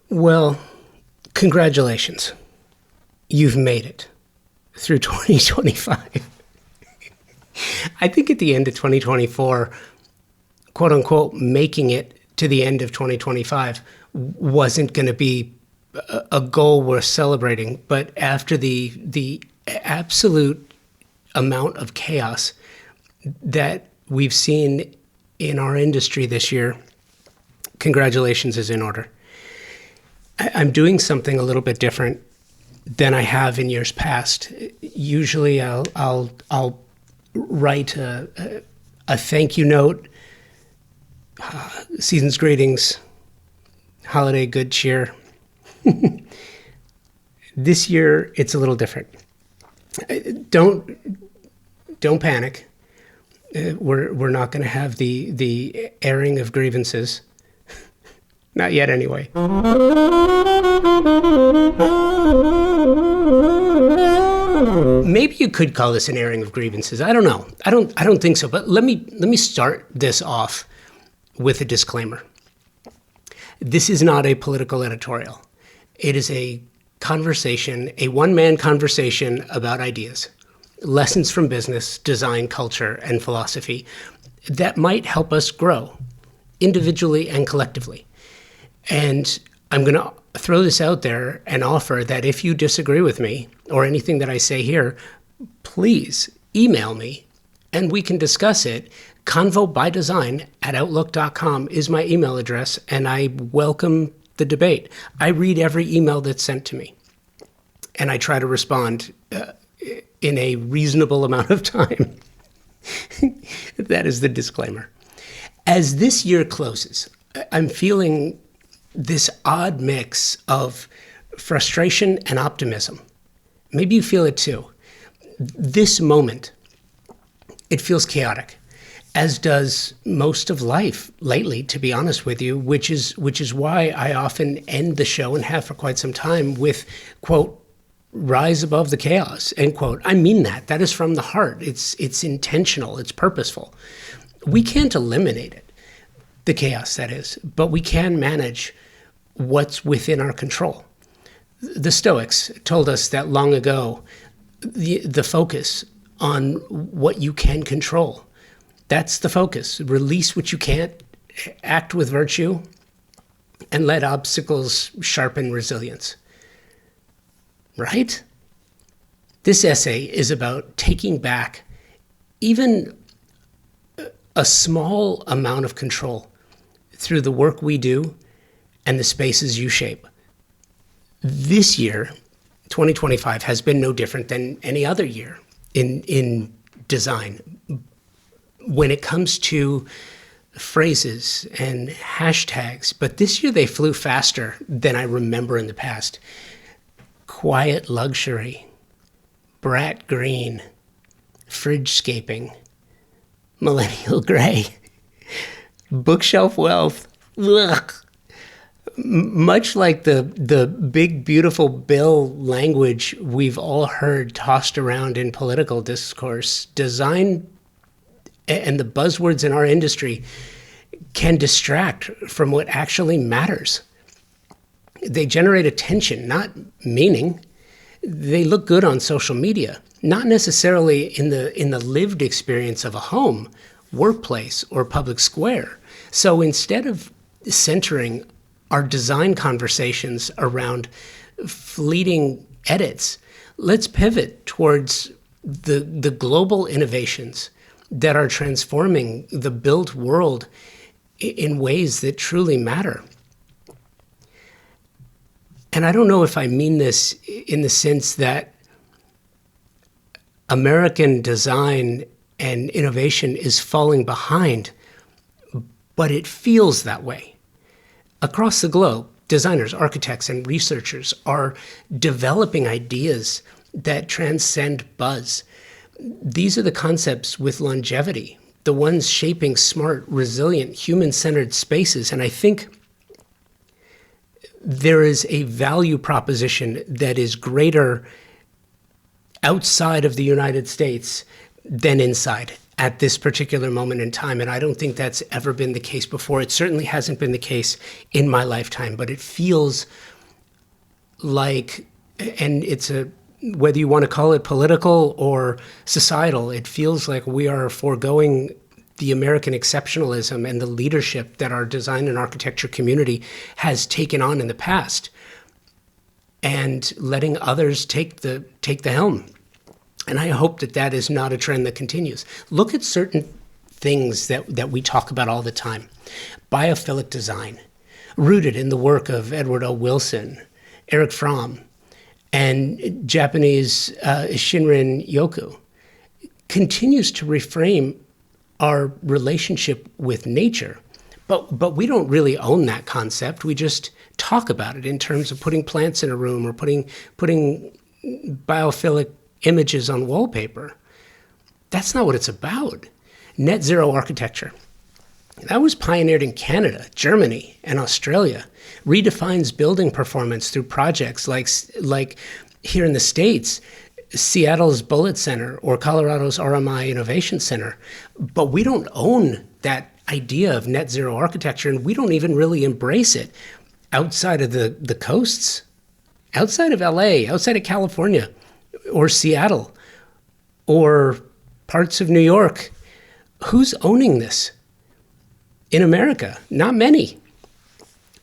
Well, congratulations. You've made it through 2025. I think at the end of 2024, quote unquote, making it to the end of 2025 wasn't going to be a goal worth celebrating. But after the absolute amount of chaos that we've seen in our industry this year, congratulations is in order. I'm doing something a little bit different than I have in years past. Usually I'll write a thank you note, season's greetings, holiday good cheer. This year it's a little different. Don't panic. We're not going to have the airing of grievances. Not yet, anyway. Maybe you could call this an airing of grievances. I don't know. I don't think so. But let me start this off with a disclaimer. This is not a political editorial. It is a conversation, a one-man conversation about ideas, lessons from business, design, culture, and philosophy that might help us grow individually and collectively. And I'm going to throw this out there and offer that if you disagree with me or anything that I say here, please email me and we can discuss it. convobydesign@outlook.com is my email address, and I welcome the debate. I read every email that's sent to me, and I try to respond in a reasonable amount of time. That is the disclaimer. As this year closes, I'm feeling this odd mix of frustration and optimism. Maybe you feel it too. This moment, it feels chaotic, as does most of life lately, to be honest with you, which is why I often end the show, and have for quite some time, with, quote, rise above the chaos, end quote. I mean that. That is from the heart. It's intentional. It's purposeful. We can't eliminate it, the chaos that is, but we can manage what's within our control. The Stoics told us that long ago, the focus on what you can control. That's the focus. Release what you can't, act with virtue, and let obstacles sharpen resilience. Right? This essay is about taking back even a small amount of control through the work we do and the spaces you shape. This year, 2025, has been no different than any other year in design. When it comes to phrases and hashtags, but this year they flew faster than I remember in the past. Quiet luxury, brat green, fridgescaping, millennial gray, bookshelf wealth. Ugh. Much like the big, beautiful bill language we've all heard tossed around in political discourse, design and the buzzwords in our industry can distract from what actually matters. They generate attention, not meaning. They look good on social media, not necessarily in the lived experience of a home, workplace, or public square. So instead of centering our design conversations around fleeting edits, let's pivot towards the global innovations that are transforming the built world in ways that truly matter. And I don't know if I mean this in the sense that American design and innovation is falling behind, but it feels that way. Across the globe, designers, architects, and researchers are developing ideas that transcend buzz. These are the concepts with longevity, the ones shaping smart, resilient, human-centered spaces. And I think there is a value proposition that is greater outside of the United States than inside. at this particular moment in time. And I don't think that's ever been the case before. It certainly hasn't been the case in my lifetime, but it feels like, and it's whether you want to call it political or societal, it feels like we are foregoing the American exceptionalism and the leadership that our design and architecture community has taken on in the past, and letting others take the helm. And I hope that is not a trend that continues. Look at certain things that we talk about all the time. Biophilic design, rooted in the work of Edward L. Wilson, Eric Fromm, and Japanese Shinrin Yoku, continues to reframe our relationship with nature. But we don't really own that concept. We just talk about it in terms of putting plants in a room or putting biophilic images on wallpaper. That's not what it's about. Net zero architecture. That was pioneered in Canada, Germany, and Australia. Redefines building performance through projects like here in the States, Seattle's Bullitt Center or Colorado's RMI Innovation Center. But we don't own that idea of net zero architecture, and we don't even really embrace it outside of the coasts, outside of LA, outside of California or Seattle or parts of New York. Who's owning this? In America, not many.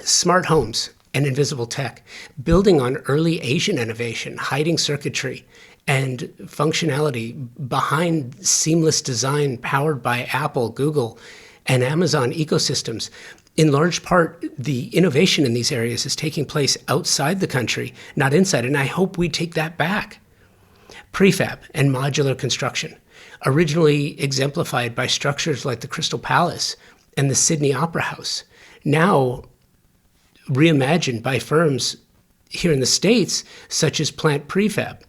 Smart homes and invisible tech, building on early Asian innovation, hiding circuitry and functionality behind seamless design powered by Apple, Google, and Amazon ecosystems. In large part, the innovation in these areas is taking place outside the country, not inside, and I hope we take that back. Prefab and modular construction, originally exemplified by structures like the Crystal Palace and the Sydney Opera House, now reimagined by firms here in the States, such as Plant Prefab.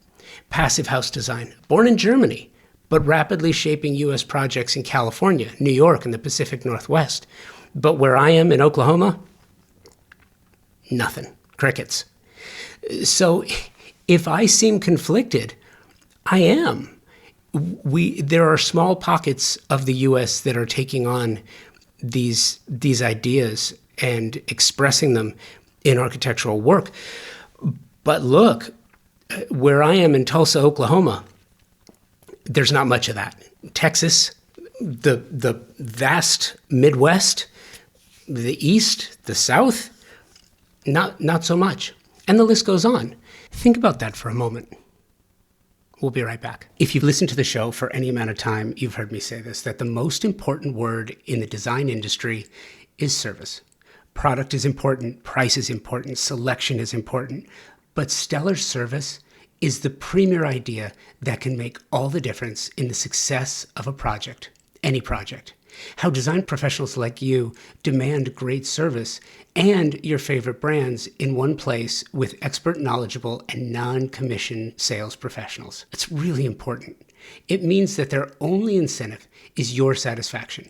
Passive house design, born in Germany, but rapidly shaping U.S. projects in California, New York, and the Pacific Northwest. But where I am in Oklahoma, nothing, crickets. So if I seem conflicted, I am. There are small pockets of the U.S. that are taking on these ideas and expressing them in architectural work. But look, where I am in Tulsa, Oklahoma, there's not much of that. Texas, the vast Midwest, the East, the South, not so much. And the list goes on. Think about that for a moment. We'll be right back. If you've listened to the show for any amount of time, you've heard me say this, that the most important word in the design industry is service. Product is important, price is important, selection is important, but stellar service is the premier idea that can make all the difference in the success of a project, any project. How design professionals like you demand great service and your favorite brands in one place with expert, knowledgeable, and non-commission sales professionals. It's really important. It means that their only incentive is your satisfaction.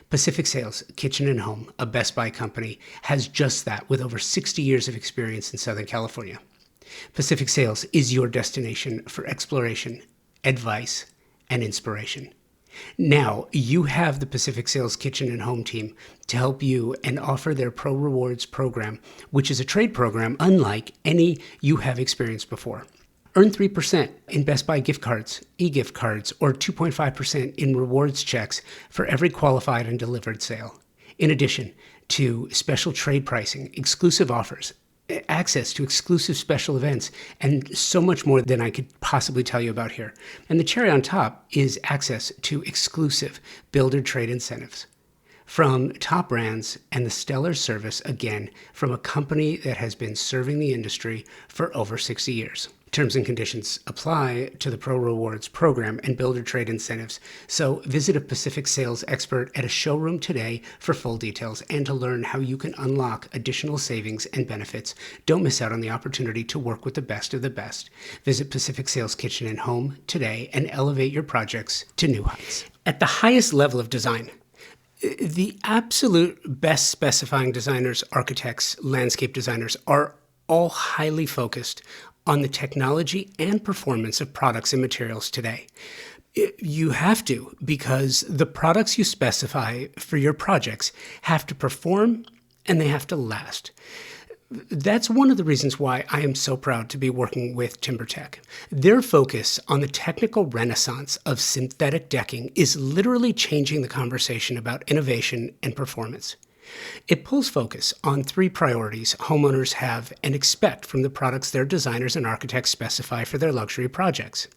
Pacific Sales, Kitchen and Home, a Best Buy company, has just that with over 60 years of experience in Southern California. Pacific Sales is your destination for exploration, advice, and inspiration. Now, you have the Pacific Sales Kitchen and Home team to help you and offer their Pro Rewards program, which is a trade program unlike any you have experienced before. Earn 3% in Best Buy gift cards, e-gift cards, or 2.5% in rewards checks for every qualified and delivered sale. In addition to special trade pricing, exclusive offers, access to exclusive special events, and so much more than I could possibly tell you about here. And the cherry on top is access to exclusive builder trade incentives from top brands and the stellar service, again, from a company that has been serving the industry for over 60 years. Terms and conditions apply to the Pro Rewards program and builder trade incentives. So visit a Pacific Sales expert at a showroom today for full details and to learn how you can unlock additional savings and benefits. Don't miss out on the opportunity to work with the best of the best. Visit Pacific Sales Kitchen and Home today and elevate your projects to new heights. At the highest level of design, the absolute best specifying designers, architects, landscape designers are all highly focused on the technology and performance of products and materials today. You have to, because the products you specify for your projects have to perform and they have to last. That's one of the reasons why I am so proud to be working with TimberTech. Their focus on the technical renaissance of synthetic decking is literally changing the conversation about innovation and performance. It pulls focus on 3 priorities homeowners have and expect from the products their designers and architects specify for their luxury projects.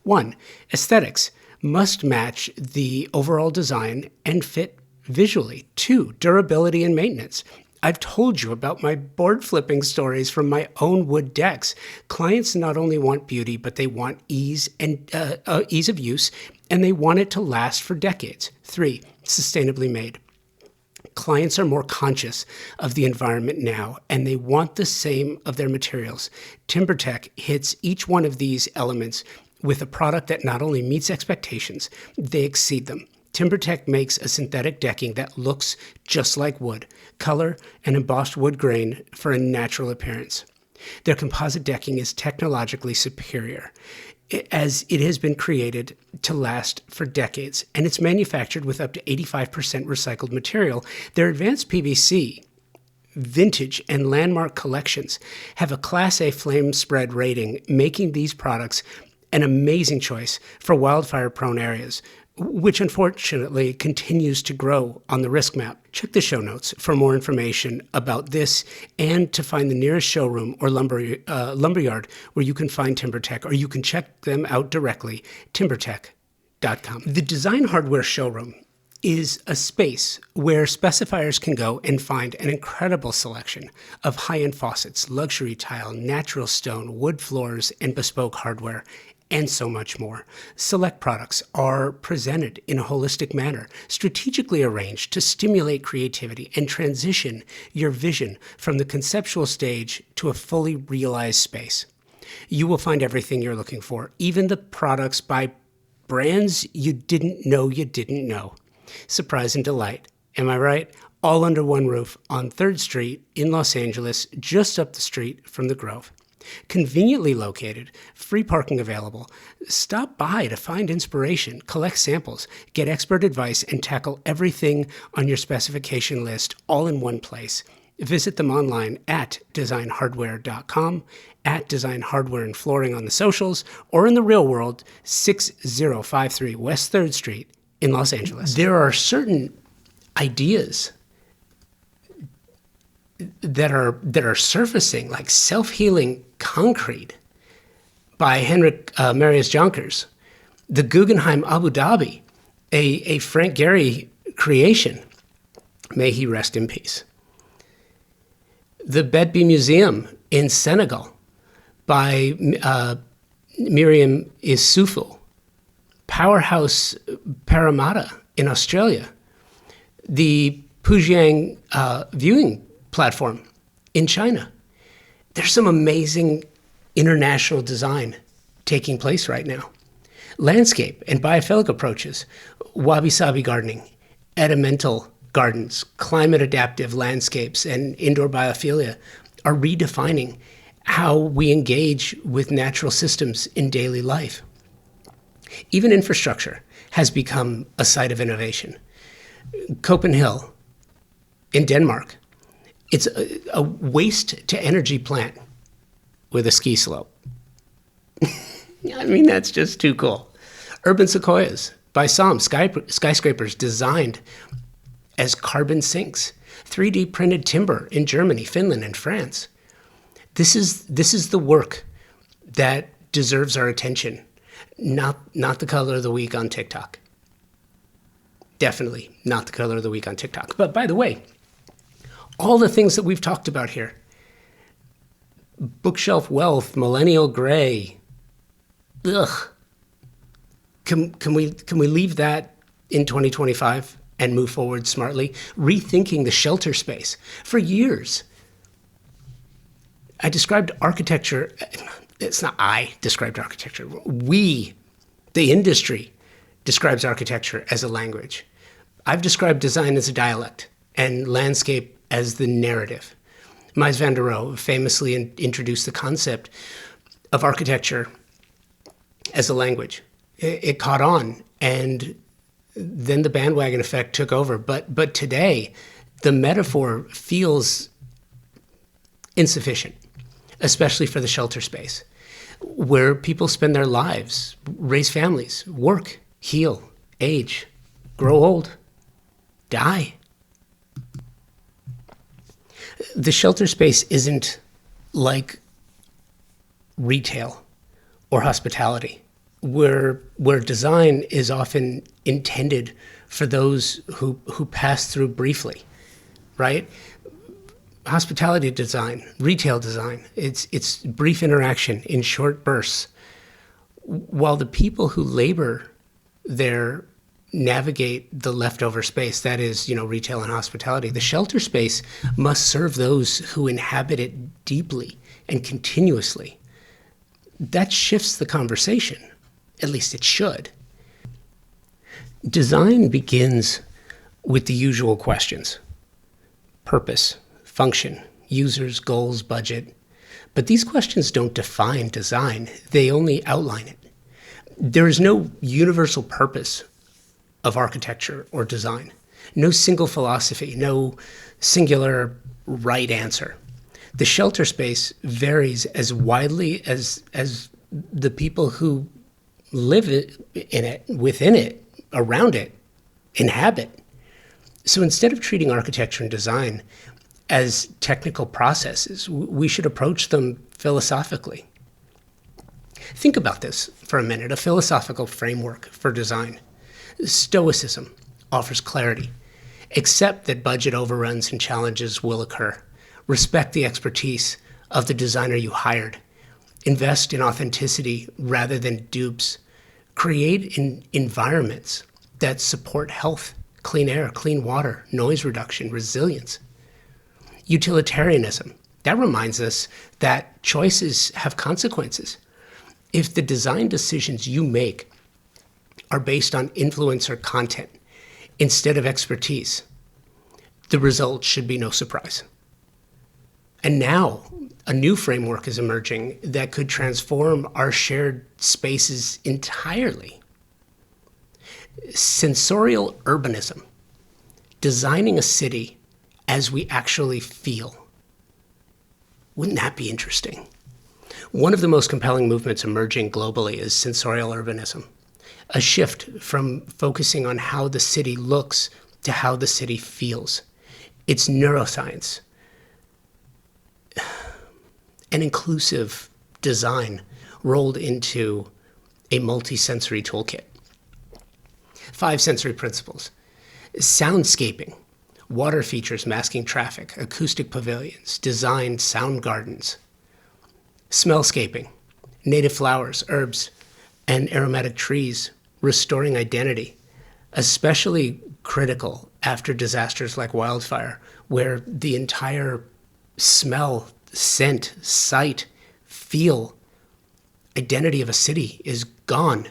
1. Aesthetics must match the overall design and fit visually. 2. Durability and maintenance. I've told you about my board flipping stories from my own wood decks. Clients not only want beauty, but they want ease of use, and they want it to last for decades. 3. Sustainably made. Clients are more conscious of the environment now, and they want the same of their materials. TimberTech hits each one of these elements with a product that not only meets expectations, they exceed them. TimberTech makes a synthetic decking that looks just like wood, color and embossed wood grain for a natural appearance. Their composite decking is technologically superior, as it has been created to last for decades, and it's manufactured with up to 85% recycled material. Their advanced PVC, vintage, and landmark collections have a Class A flame spread rating, making these products an amazing choice for wildfire-prone areas, which unfortunately continues to grow on the risk map. Check the show notes for more information about this and to find the nearest showroom or lumberyard where you can find TimberTech, or you can check them out directly, timbertech.com. The Design Hardware Showroom is a space where specifiers can go and find an incredible selection of high-end faucets, luxury tile, natural stone, wood floors, and bespoke hardware, and so much more. Select products are presented in a holistic manner, strategically arranged to stimulate creativity and transition your vision from the conceptual stage to a fully realized space. You will find everything you're looking for, even the products by brands you didn't know you didn't know. Surprise and delight. Am I right? All under one roof on 3rd Street in Los Angeles, just up the street from the Grove. Conveniently located, free parking available. Stop by to find inspiration, collect samples, get expert advice, and tackle everything on your specification list all in one place. Visit them online at designhardware.com, at Design Hardware and Flooring on the socials, or in the real world, 6053 West 3rd Street in Los Angeles. There are certain ideas that are surfacing, like self-healing concrete by Henrik Marius Jonkers, the Guggenheim Abu Dhabi, a Frank Gehry creation. May he rest in peace. The Bedby Museum in Senegal by Miriam Issoufou. Powerhouse Parramatta in Australia. The Pujiang viewing platform in China. There's some amazing international design taking place right now. Landscape and biophilic approaches, wabi-sabi gardening, edimental gardens, climate adaptive landscapes, and indoor biophilia are redefining how we engage with natural systems in daily life. Even infrastructure has become a site of innovation. Copenhagen in Denmark, it's a waste-to-energy plant with a ski slope. I mean, that's just too cool. Urban sequoias by Somm, skyscrapers designed as carbon sinks. 3D printed timber in Germany, Finland, and France. This is the work that deserves our attention, not the color of the week on TikTok. Definitely not the color of the week on TikTok. But by the way, all the things that we've talked about here, bookshelf wealth, millennial gray, ugh. Can we leave that in 2025 and move forward smartly? Rethinking the shelter space. For years, I described architecture. It's not I described architecture. We, the industry, describes architecture as a language. I've described design as a dialect and landscape as the narrative. Mies van der Rohe famously introduced the concept of architecture as a language. It caught on, and then the bandwagon effect took over. But today, the metaphor feels insufficient, especially for the shelter space, where people spend their lives, raise families, work, heal, age, grow old, die. The shelter space isn't like retail or hospitality, where design is often intended for those who pass through briefly, right? Hospitality design, retail design, it's brief interaction in short bursts, while the people who labor there navigate the leftover space, that is, retail and hospitality. The shelter space must serve those who inhabit it deeply and continuously. That shifts the conversation. At least it should. Design begins with the usual questions: purpose, function, users, goals, budget. But these questions don't define design. They only outline it. There is no universal purpose of architecture or design. No single philosophy, no singular right answer. The shelter space varies as widely as the people who live in it, within it, around it, inhabit. So instead of treating architecture and design as technical processes, we should approach them philosophically. Think about this for a minute, a philosophical framework for design. Stoicism offers clarity. Accept that budget overruns and challenges will occur. Respect the expertise of the designer you hired. Invest in authenticity rather than dupes. Create environments that support health, clean air, clean water, noise reduction, resilience. Utilitarianism. That reminds us that choices have consequences. If the design decisions you make are based on influence or content instead of expertise, the result should be no surprise. And now a new framework is emerging that could transform our shared spaces entirely. Sensorial urbanism, designing a city as we actually feel. Wouldn't that be interesting? One of the most compelling movements emerging globally is sensorial urbanism, a shift from focusing on how the city looks to how the city feels. It's neuroscience, an inclusive design rolled into a multi-sensory toolkit. 5 sensory principles: soundscaping, water features masking traffic, acoustic pavilions, designed sound gardens. Smellscaping, native flowers, herbs, and aromatic trees, restoring identity, especially critical after disasters like wildfire, where the entire smell, scent, sight, feel, identity of a city is gone.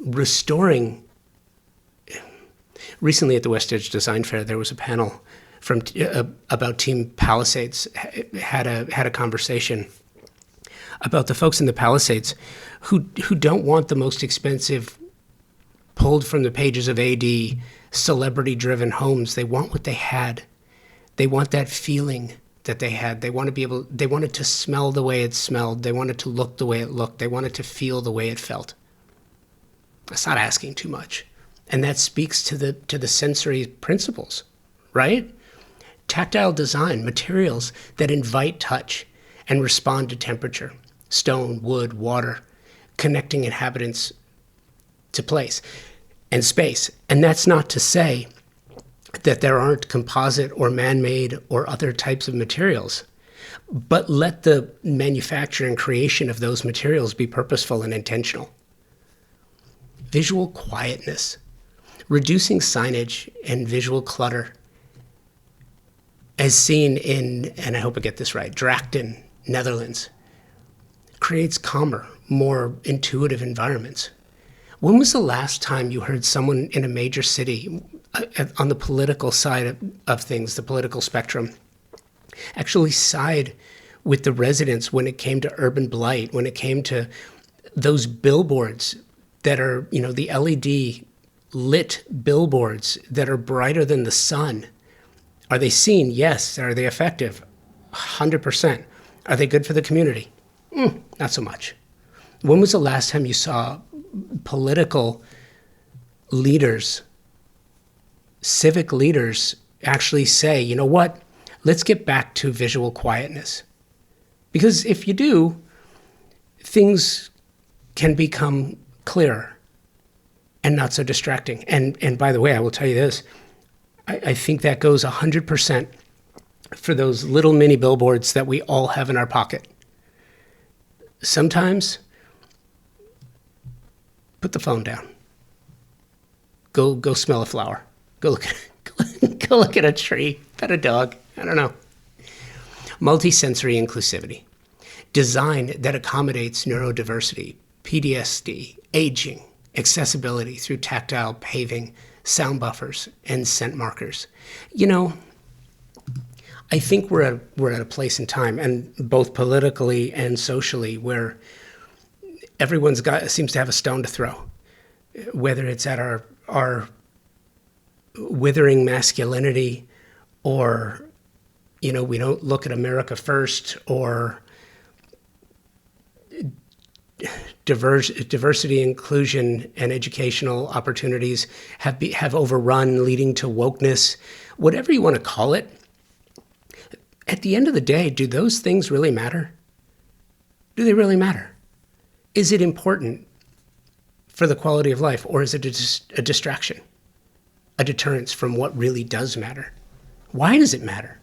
Restoring. Recently at the West Edge Design Fair, there was a panel from about Team Palisades, had a conversation about the folks in the Palisades who don't want the most expensive, pulled from the pages of AD, celebrity-driven homes. They want what they had. They want that feeling that they had. They want it to smell the way it smelled. They want it to look the way it looked. They want it to feel the way it felt. That's not asking too much. And that speaks to the sensory principles, right? Tactile design, materials that invite touch and respond to temperature. Stone, wood, water, connecting inhabitants to place and space. And that's not to say that there aren't composite or man-made or other types of materials, but let the manufacture and creation of those materials be purposeful and intentional. Visual quietness, reducing signage and visual clutter, as seen in, and I hope I get this right, Drachten, Netherlands, creates calmer, more intuitive environments. When was the last time you heard someone in a major city on the political side of things, the political spectrum, actually side with the residents when it came to urban blight, when it came to those billboards that are, the LED lit billboards that are brighter than the sun. Are they seen? Yes. Are they effective? 100%. Are they good for the community? Not so much. When was the last time you saw political leaders, civic leaders actually say, you know what, let's get back to visual quietness? Because if you do, things can become clearer and not so distracting. And by the way, I will tell you this, I think that goes 100% for those little mini billboards that we all have in our pocket. Sometimes, put the phone down. Go smell a flower. Go look at a tree. Pet a dog. I don't know. Multisensory inclusivity. Design that accommodates neurodiversity, PTSD, aging, accessibility through tactile paving, sound buffers, and scent markers. I think we're at a place in time, and both politically and socially, where everyone's seems to have a stone to throw, whether it's at our withering masculinity, or we don't look at America first, or diversity, inclusion, and educational opportunities have overrun, leading to wokeness, whatever you want to call it. At the end of the day, do those things really matter? Do they really matter? Is it important for the quality of life, or is it a distraction, a deterrence from what really does matter? Why does it matter?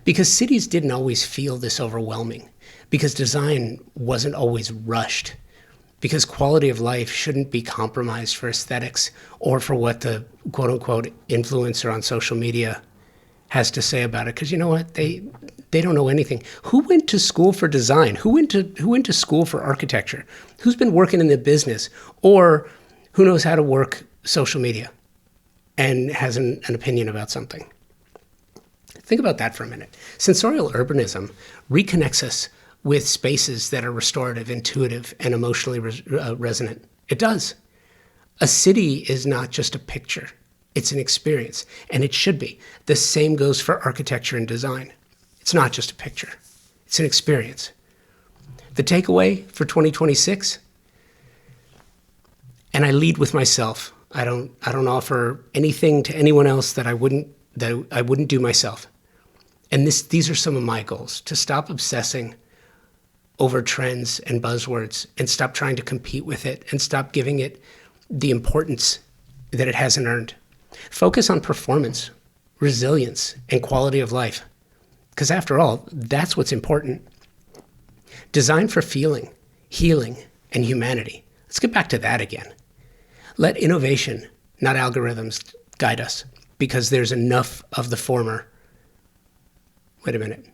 Because cities didn't always feel this overwhelming, because design wasn't always rushed, because quality of life shouldn't be compromised for aesthetics or for what the quote-unquote influencer on social media has to say about it. Because you know what? They don't know anything. Who went to school for design? Who went to school for architecture? Who's been working in the business? Or who knows how to work social media and has an opinion about something? Think about that for a minute. Sensorial urbanism reconnects us with spaces that are restorative, intuitive, and emotionally resonant. It does. A city is not just a picture. It's an experience, and it should be. The same goes for architecture and design. It's not just a picture. It's an experience. The takeaway for 2026, and I lead with myself. I don't offer anything to anyone else that I wouldn't do myself. And these are some of my goals: to stop obsessing over trends and buzzwords, and stop trying to compete with it, and stop giving it the importance that it hasn't earned. Focus on performance, resilience, and quality of life. Because after all, that's what's important. Design for feeling, healing, and humanity. Let's get back to that again. Let innovation, not algorithms, guide us, because there's enough of the former. Wait a minute.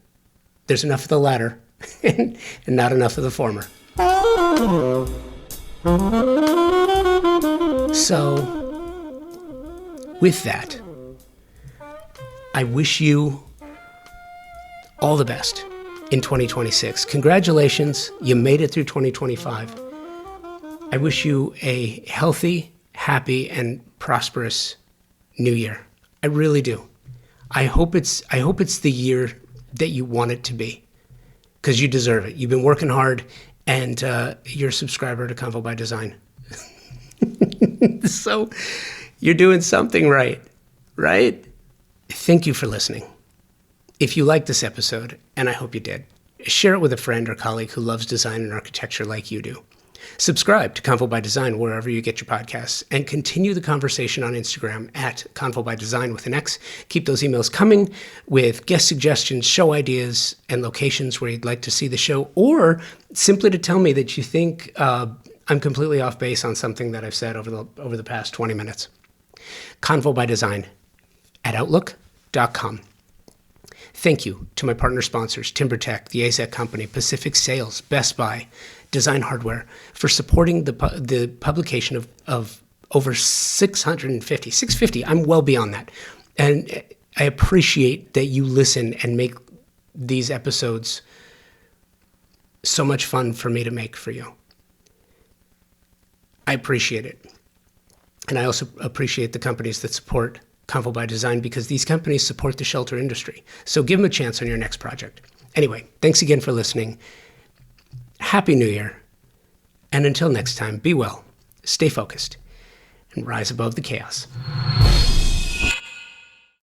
There's enough of the latter and not enough of the former. So, with that, I wish you all the best in 2026. Congratulations, you made it through 2025. I wish you a healthy, happy, and prosperous new year. I really do. I hope it's the year that you want it to be, because you deserve it. You've been working hard, and you're a subscriber to Convo by Design. So you're doing something right? Thank you for listening. If you liked this episode, and I hope you did, share it with a friend or colleague who loves design and architecture like you do. Subscribe to Convo by Design wherever you get your podcasts, and continue the conversation on Instagram at Convo by Design with an X. Keep those emails coming with guest suggestions, show ideas, and locations where you'd like to see the show, or simply to tell me that you think I'm completely off base on something that I've said over the past 20 minutes. Convo by Design at outlook.com. Thank you to my partner sponsors, TimberTech, the AZEC Company, Pacific Sales, Best Buy, Design Hardware, for supporting the publication of over 650. I'm well beyond that. And I appreciate that you listen and make these episodes so much fun for me to make for you. I appreciate it. And I also appreciate the companies that support Convo by Design, because these companies support the shelter industry. So give them a chance on your next project. Anyway, thanks again for listening. Happy New Year. And until next time, be well, stay focused, and rise above the chaos.